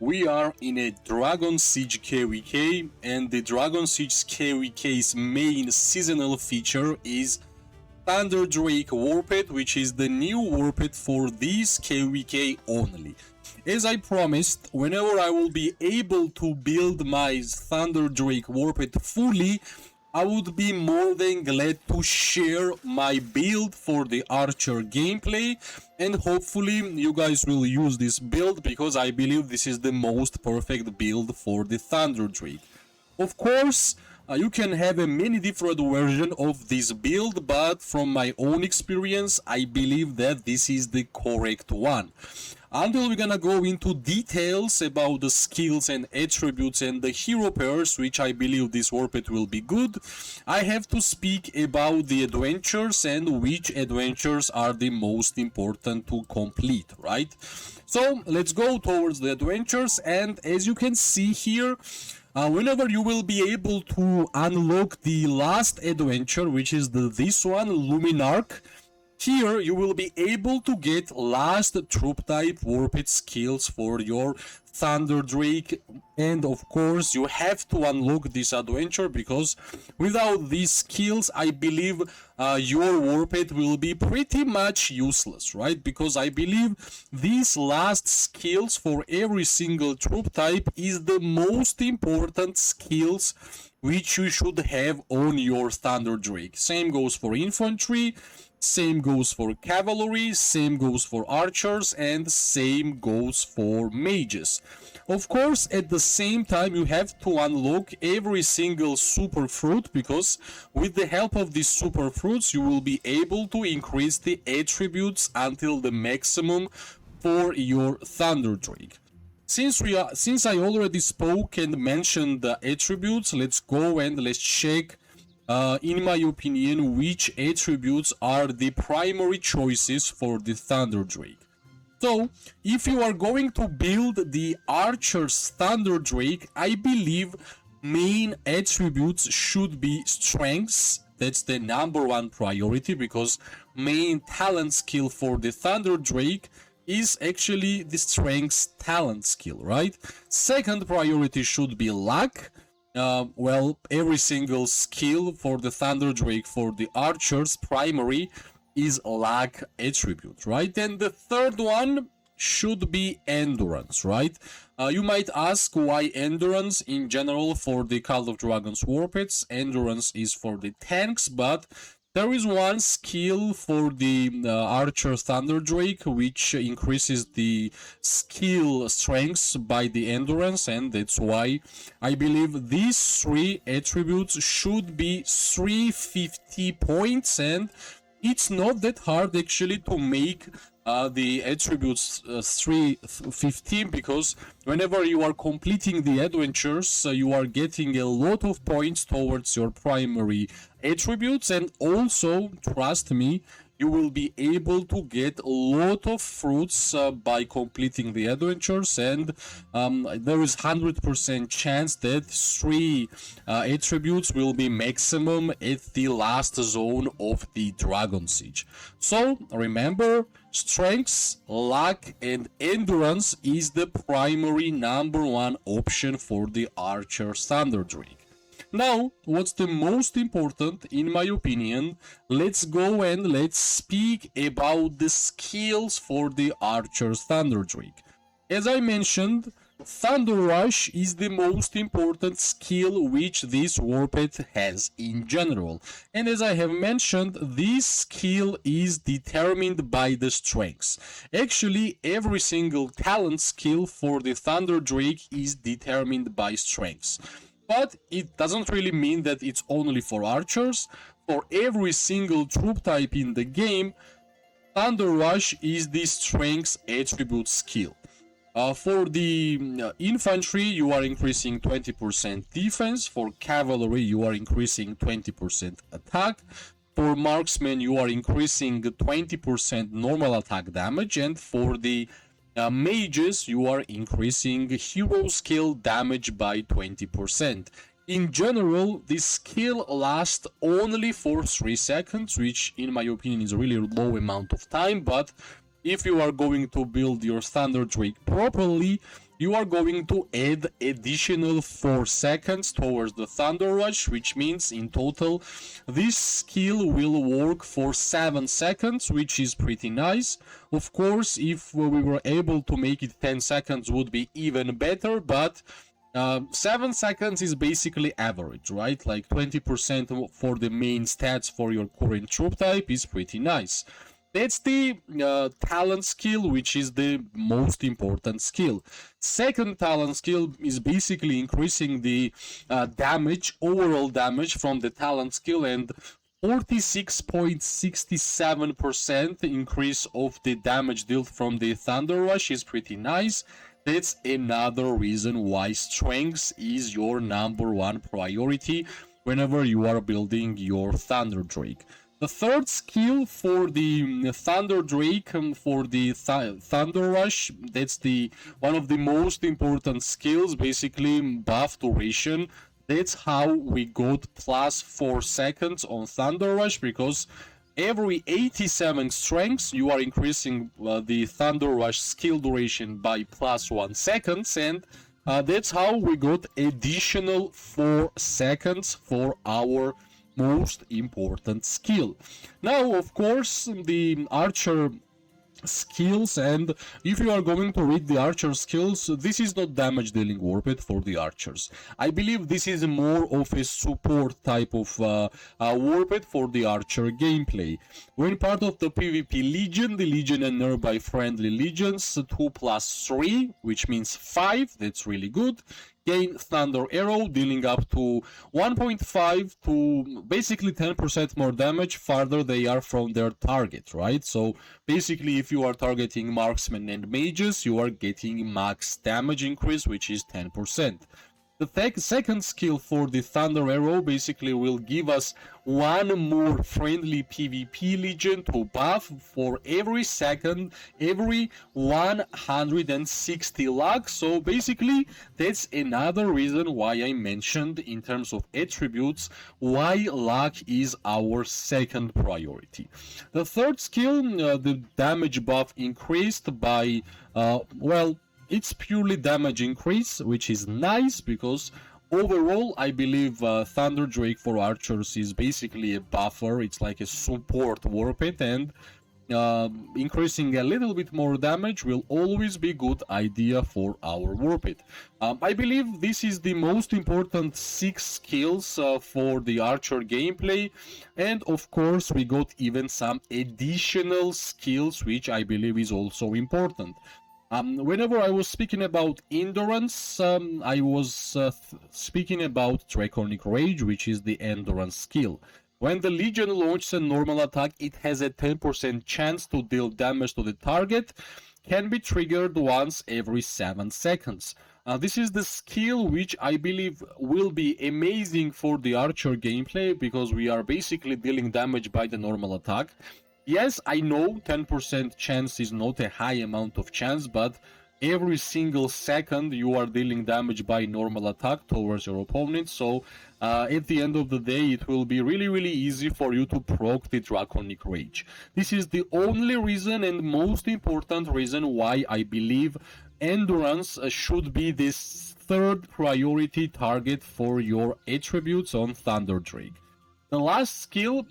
We are in a Dragon Siege KVK, and the Dragon Siege KVK's main seasonal feature is Thunderdrake Warped, which is the new Warped for this KVK only. As I promised, whenever I will be able to build my Thunderdrake Warped fully, I would be more than glad to share my build for the Archer gameplay, and hopefully you guys will use this build because I believe this is the most perfect build for the Thunderdrake. Of course, you can have a many different version of this build, but from my own experience, I believe that this is the correct one. Until we're gonna go into details about the skills and attributes and the hero pairs, which I believe this Warped will be good, I have to speak about the adventures and which adventures are the most important to complete, right? So let's go towards the adventures, and as you can see here, whenever you will be able to unlock the last adventure, which is this one, Luminarch, here you will be able to get last troop type warped skills for your Thunderdrake, and of course you have to unlock this adventure because without these skills I believe your warped will be pretty much useless, right? Because I believe these last skills for every single troop type is the most important skills which you should have on your Thunderdrake. Same goes for infantry, same goes for cavalry, same goes for archers, and same goes for mages. Of course, at the same time you have to unlock every single super fruit, because with the help of these super fruits you will be able to increase the attributes until the maximum for your Thunderdrake. Since I already spoke and mentioned the attributes, let's go and let's check in my opinion which attributes are the primary choices for the Thunderdrake. So if you are going to build the Archer's Thunderdrake, I believe main attributes should be strengths. That's the #1 priority, because main talent skill for the Thunderdrake is actually the strengths talent skill, right? Second priority should be luck. Well, every single skill for the Thunderdrake for the archers primary is luck attribute, right? And the third one should be endurance, right? You might ask why endurance in general for the Cult of Dragons Warpeds. Endurance is for the tanks, but there is one skill for the Archer Thunderdrake which increases the skill strengths by the endurance, and that's why I believe these three attributes should be 350 points, and it's not that hard actually to make the attributes 315, because whenever you are completing the adventures you are getting a lot of points towards your primary attributes, and also trust me, you will be able to get a lot of fruits by completing the adventures, and there is 100% chance that 3 attributes will be maximum at the last zone of the Dragon Siege. So remember, strengths, luck, and endurance is the primary #1 option for the Archer Thunderdrake. Now, what's the most important, in my opinion, let's go and let's speak about the skills for the Archer Thunderdrake. As I mentioned, Thunder Rush is the most important skill which this Warped has in general. And as I have mentioned, this skill is determined by the strengths. Actually, every single talent skill for the Thunderdrake is determined by strengths. But it doesn't really mean that it's only for archers. For every single troop type in the game, Thunder Rush is the strengths attribute skill. For the infantry, you are increasing 20% defense. For cavalry, you are increasing 20% attack. For marksmen, you are increasing 20% normal attack damage. And for the mages, you are increasing hero skill damage by 20%. In general, this skill lasts only for 3 seconds, which in my opinion is a really low amount of time, but if you are going to build your Thunderdrake properly, you are going to add additional 4 seconds towards the Thunder Rush, which means in total this skill will work for 7 seconds, which is pretty nice. Of course, if we were able to make it 10 seconds would be even better, but 7 seconds is basically average, right? Like 20% for the main stats for your current troop type is pretty nice. That's the talent skill, which is the most important skill. Second talent skill is basically increasing the damage, overall damage from the talent skill, and 46.67% increase of the damage dealt from the Thunder Rush is pretty nice. That's another reason why strength is your #1 priority whenever you are building your Thunderdrake. The third skill for the Thunderdrake, for the Thunder Rush, that's the one of the most important skills, basically buff duration. That's how we got plus 4 seconds on Thunder Rush, because every 87 strengths you are increasing the Thunder Rush skill duration by plus 1 seconds, and that's how we got additional 4 seconds for our most important skill. Now, of course, the Archer skills, and if you are going to read the Archer skills, this is not damage dealing warped for the Archers. I believe this is more of a support type of warped for the Archer gameplay. When part of the PvP Legion, the Legion are nearby friendly legions, 2+3, which means 5, that's really good. Gain Thunder Arrow, dealing up to 1.5 to basically 10% more damage farther they are from their target, right? So basically, if you are targeting marksmen and mages, you are getting max damage increase, which is 10%. The second skill for the Thunder Arrow basically will give us one more friendly PvP Legion to buff for every second, every 160 luck. So basically, that's another reason why I mentioned in terms of attributes why luck is our second priority. The third skill, the damage buff increased by, well, it's purely damage increase, which is nice because overall I believe Thunderdrake for Archers is basically a buffer. It's like a support warped, and increasing a little bit more damage will always be a good idea for our warped. I believe this is the most important 6 skills for the Archer gameplay, and of course we got even some additional skills which I believe is also important. Whenever I was speaking about endurance, I was speaking about Draconic Rage, which is the endurance skill. When the Legion launches a normal attack, it has a 10% chance to deal damage to the target, can be triggered once every 7 seconds. This is the skill which I believe will be amazing for the Archer gameplay, because we are basically dealing damage by the normal attack. Yes, I know 10% chance is not a high amount of chance, but every single second you are dealing damage by normal attack towards your opponent, so at the end of the day it will be really easy for you to proc the Draconic Rage. This is the only reason and most important reason why I believe endurance should be this third priority target for your attributes on Thunderdrake. The last skill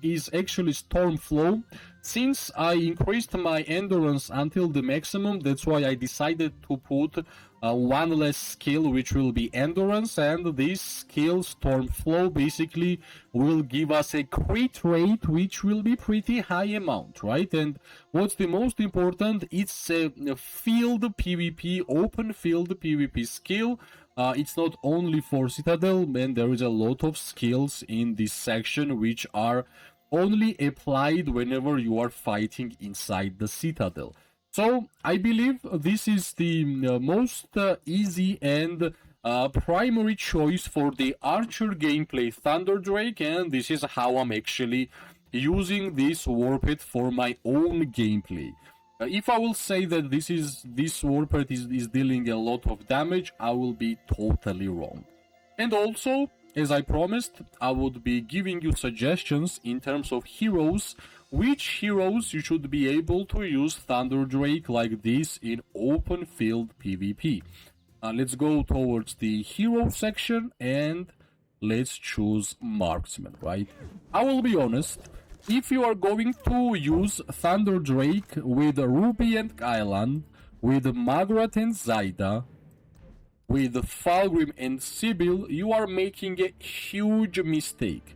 is actually Storm Flow. Since I increased my endurance until the maximum, that's why I decided to put one less skill, which will be endurance, and this skill, Storm Flow, basically will give us a crit rate, which will be pretty high amount, right? And what's the most important, it's a field PvP, open field PvP skill. It's not only for Citadel, and there is a lot of skills in this section which are only applied whenever you are fighting inside the Citadel. So I believe this is the most easy and primary choice for the Archer gameplay Thunderdrake, and this is how I'm actually using this warped for my own gameplay. If I will say that this warped is dealing a lot of damage, I will be totally wrong. And also, as I promised, I would be giving you suggestions in terms of heroes which heroes you should be able to use Thunderdrake like this in open field PvP. Let's go towards the hero section and let's choose Marksman, right? I will be honest, if you are going to use Thunderdrake with Ruby and Kylan, with Magrat and Zaida, with Falgrim and Sibyl, you are making a huge mistake.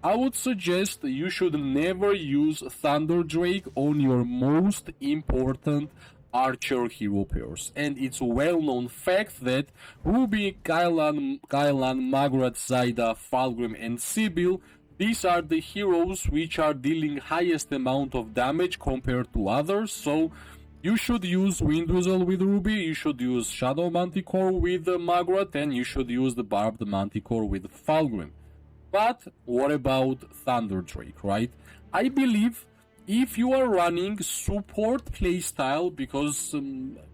I would suggest you should never use Thunderdrake on your most important Archer hero pairs, and it's a well-known fact that Ruby, Kylan, Magrat, Zaida, Falgrim and Sibyl, these are the heroes which are dealing highest amount of damage compared to others, so you should use Windwhistle with Ruby, you should use Shadow Manticore with Magrat, and you should use the Barbed Manticore with Falgrim. But what about Thunderdrake, right? I believe if you are running support playstyle, because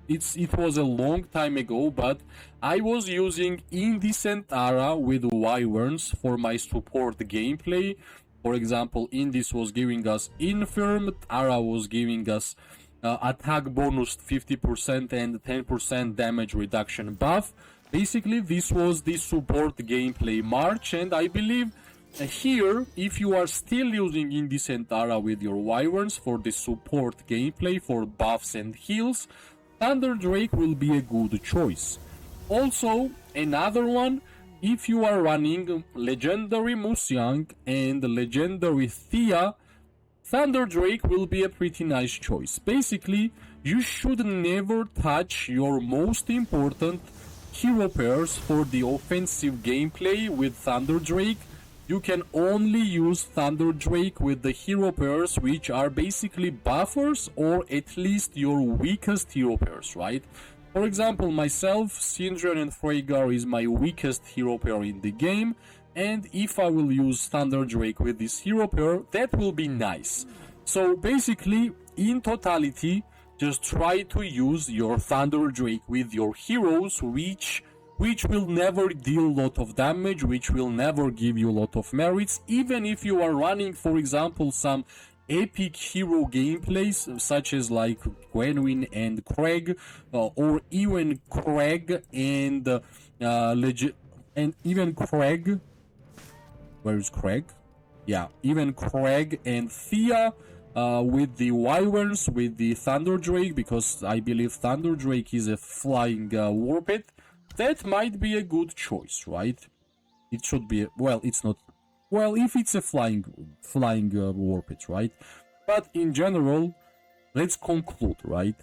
it was a long time ago, but I was using Indecent Ara with Wyverns for my support gameplay. For example, Indis was giving us Infirm, Ara was giving us attack bonus 50% and 10% damage reduction buff. Basically, this was the support gameplay march, and I believe here, if you are still using Indecent Ara with your Wyverns for the support gameplay for buffs and heals, Thunderdrake will be a good choice. Also, another one, if you are running Legendary Musyang and Legendary Thea, Thunderdrake will be a pretty nice choice. Basically, you should never touch your most important hero pairs for the offensive gameplay with Thunderdrake. You can only use Thunderdrake with the hero pairs which are basically buffers or at least your weakest hero pairs, right? For example, myself, Syndrian and Freygar is my weakest hero pair in the game, and if I will use Thunderdrake with this hero pair, that will be nice. So basically, in totality, just try to use your Thunderdrake with your heroes which will never deal a lot of damage, which will never give you a lot of merits, even if you are running, for example, some epic hero gameplays, such as like Gwenwyn and Craig, or even Craig and even Craig. Where is Craig? Yeah, even Craig and Thea with the Wyverns, with the Thunderdrake, because I believe Thunderdrake is a flying warped. That might be a good choice, right? It should be, well, it's not, well, if it's a flying warped, right? But in general, let's conclude, right?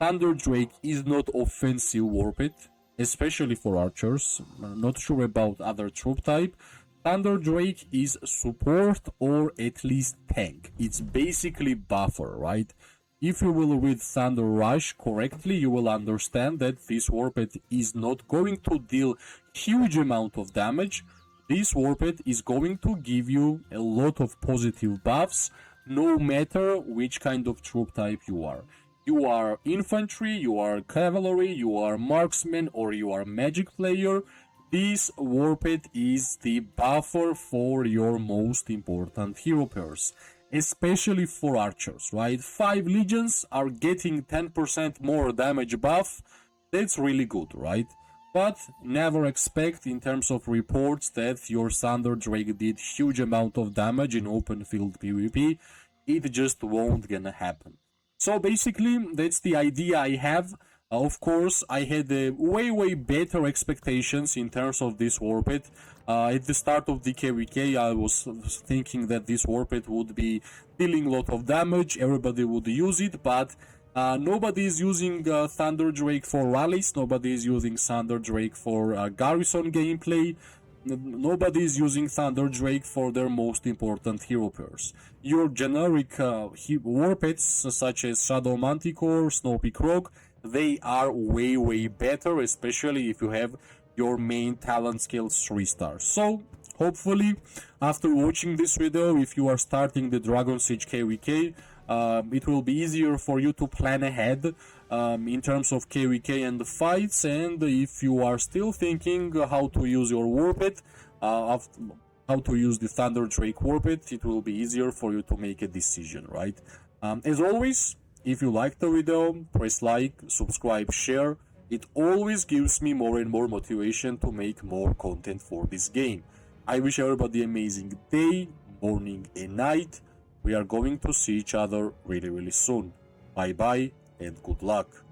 Thunderdrake is not offensive warped, especially for archers. I'm not sure about other troop type. Thunderdrake is support or at least tank. It's basically buffer, right? If you will read Thunder Rush correctly, you will understand that this warped is not going to deal huge amount of damage. This warped is going to give you a lot of positive buffs, no matter which kind of troop type you are. You are infantry, you are cavalry, you are marksman, or you are magic player. This warped is the buffer for your most important hero pairs, especially for archers, right? 5 legions are getting 10% more damage buff. That's really good, right? But never expect in terms of reports that your Thunderdrake did huge amount of damage in open field PvP. It just won't gonna happen. So basically, that's the idea I have. Of course, I had way better expectations in terms of this warped. At the start of the KVK, I was thinking that this warped would be dealing a lot of damage, everybody would use it, but nobody is using Thunderdrake for rallies, nobody is using Thunderdrake for garrison gameplay, nobody is using Thunderdrake for their most important hero pairs. Your generic warpeds, such as Shadow Manticore, Snowy Croc, they are way better, especially if you have your main talent skills 3 stars. So hopefully after watching this video, if you are starting the Dragon Siege KVK, it will be easier for you to plan ahead in terms of KVK and the fights. And if you are still thinking how to use your warped, how to use the Thunderdrake Warped, it will be easier for you to make a decision, right? As always, if you like the video, press like, subscribe, share. It always gives me more and more motivation to make more content for this game. I wish everybody an amazing day, morning and night. We are going to see each other really soon. Bye bye and good luck.